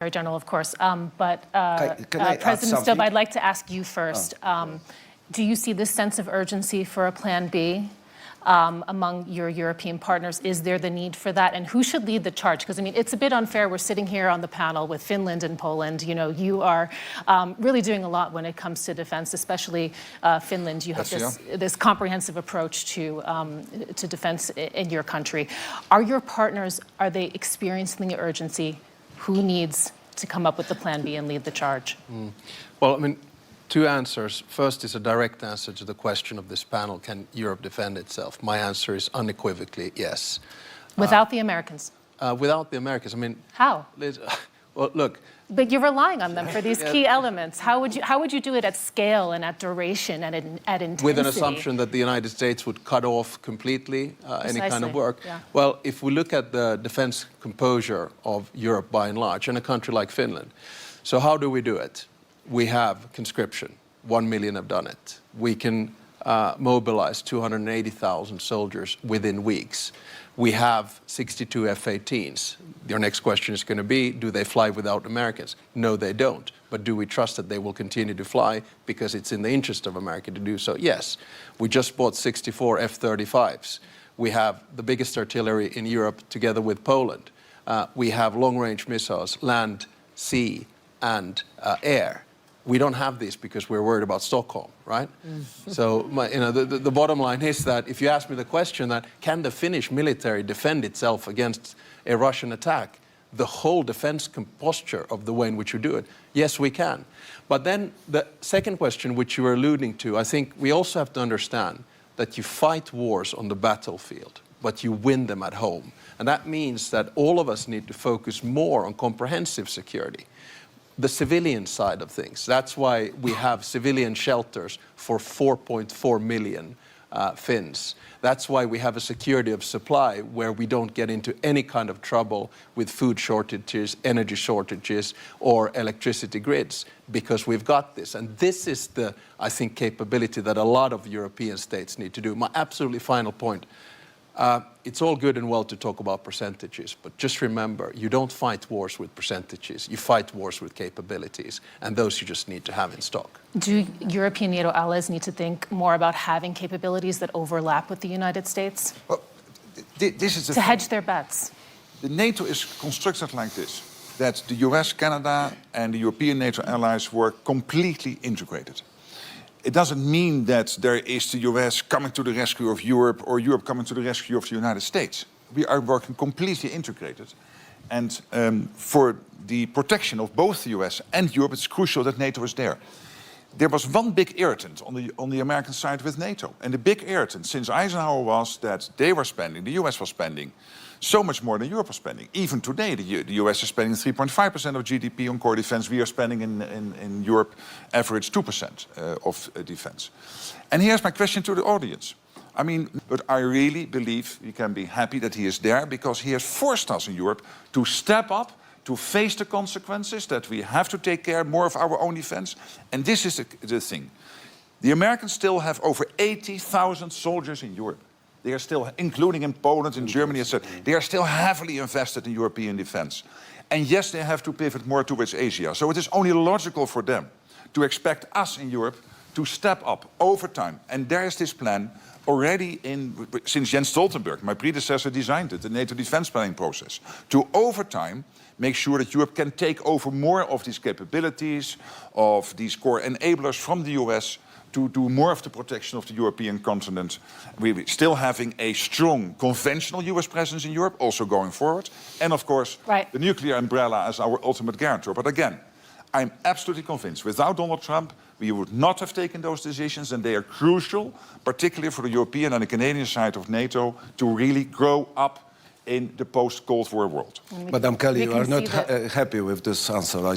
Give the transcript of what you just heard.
Secretary General, of course. Can I President Stubb, I'd like to ask you first. Do you see this sense of urgency for a Plan B among your European partners? Is there the need for that? And who should lead the charge? Because, I mean, it's a bit unfair. We're sitting here on the panel with Finland and Poland. You know, you are really doing a lot when it comes to defense, especially Finland. You have this comprehensive approach to defense in your country. Are your partners, are they experiencing the urgency? Who needs to come up with the Plan B and lead the charge? Well, I mean, two answers. First is a direct answer to the question of this panel: can Europe defend itself? My answer is unequivocally yes. Without the Americans? Without the Americans. I mean, how? Well, look. But you're relying on them for these key elements. How would you do it at scale and at duration and at intensity? With an assumption that the United States would cut off completely any kind of work. Yeah. Well, if we look at the defense composure of Europe by and large, and a country like Finland, so how do we do it? We have conscription. 1 million have done it. We can mobilize 280,000 soldiers within weeks. We have 62 F-18s. Your next question is going to be, do they fly without Americans? No, they don't. But do we trust that they will continue to fly because it's in the interest of America to do so? Yes. We just bought 64 F-35s. We have the biggest artillery in Europe together with Poland. We have long-range missiles, land, sea, and air. We don't have these because we're worried about Stockholm, right? So the bottom line is that if you ask me the question that can the Finnish military defend itself against a Russian attack, the whole defense posture of the way in which you do it, yes, we can. But then the second question which you were alluding to, I think we also have to understand that you fight wars on the battlefield, but you win them at home. And that means that all of us need to focus more on comprehensive security. The civilian side of things. That's why we have civilian shelters for 4.4 million Finns. That's why we have a security of supply where we don't get into any kind of trouble with food shortages, energy shortages, or electricity grids, because we've got this. And this is the, I think, capability that a lot of European states need to do. My absolutely final point. It's all good and well to talk about percentages, but just remember, you don't fight wars with percentages. You fight wars with capabilities, and those you just need to have in stock. Do European NATO allies need to think more about having capabilities that overlap with the United States? Well, this is to hedge their bets. The NATO is constructed like this, that the US, Canada, and the European NATO allies were completely integrated. It doesn't mean that there is the US coming to the rescue of Europe or Europe coming to the rescue of the United States. We are working completely integrated. And for the protection of both the US and Europe, it's crucial that NATO is there. There was one big irritant on the American side with NATO. And the big irritant since Eisenhower was that they were spending, the US was spending, so much more than Europe was spending. Even today, the US is spending 3.5% of GDP on core defense. We are spending in Europe average 2% of defense. And here's my question to the audience. I mean, but I really believe we can be happy that he is there because he has forced us in Europe to step up, to face the consequences, that we have to take care more of our own defense. And this is the thing. The Americans still have over 80,000 soldiers in Europe. They are still, including in Poland, in Germany, etc. They are still heavily invested in European defense. And yes, they have to pivot more towards Asia. So it is only logical for them to expect us in Europe to step up over time. And there is this plan already since Jens Stoltenberg, my predecessor, designed it, the NATO defense planning process, to over time make sure that Europe can take over more of these capabilities, of these core enablers from the US, to do more of the protection of the European continent. We're still having a strong conventional US presence in Europe, also going forward. And of course, the nuclear umbrella as our ultimate guarantor. But again, I'm absolutely convinced, without Donald Trump, we would not have taken those decisions, and they are crucial, particularly for the European and the Canadian side of NATO, to really grow up in the post-Cold War world. Madam Kelly, you are not happy with this answer, I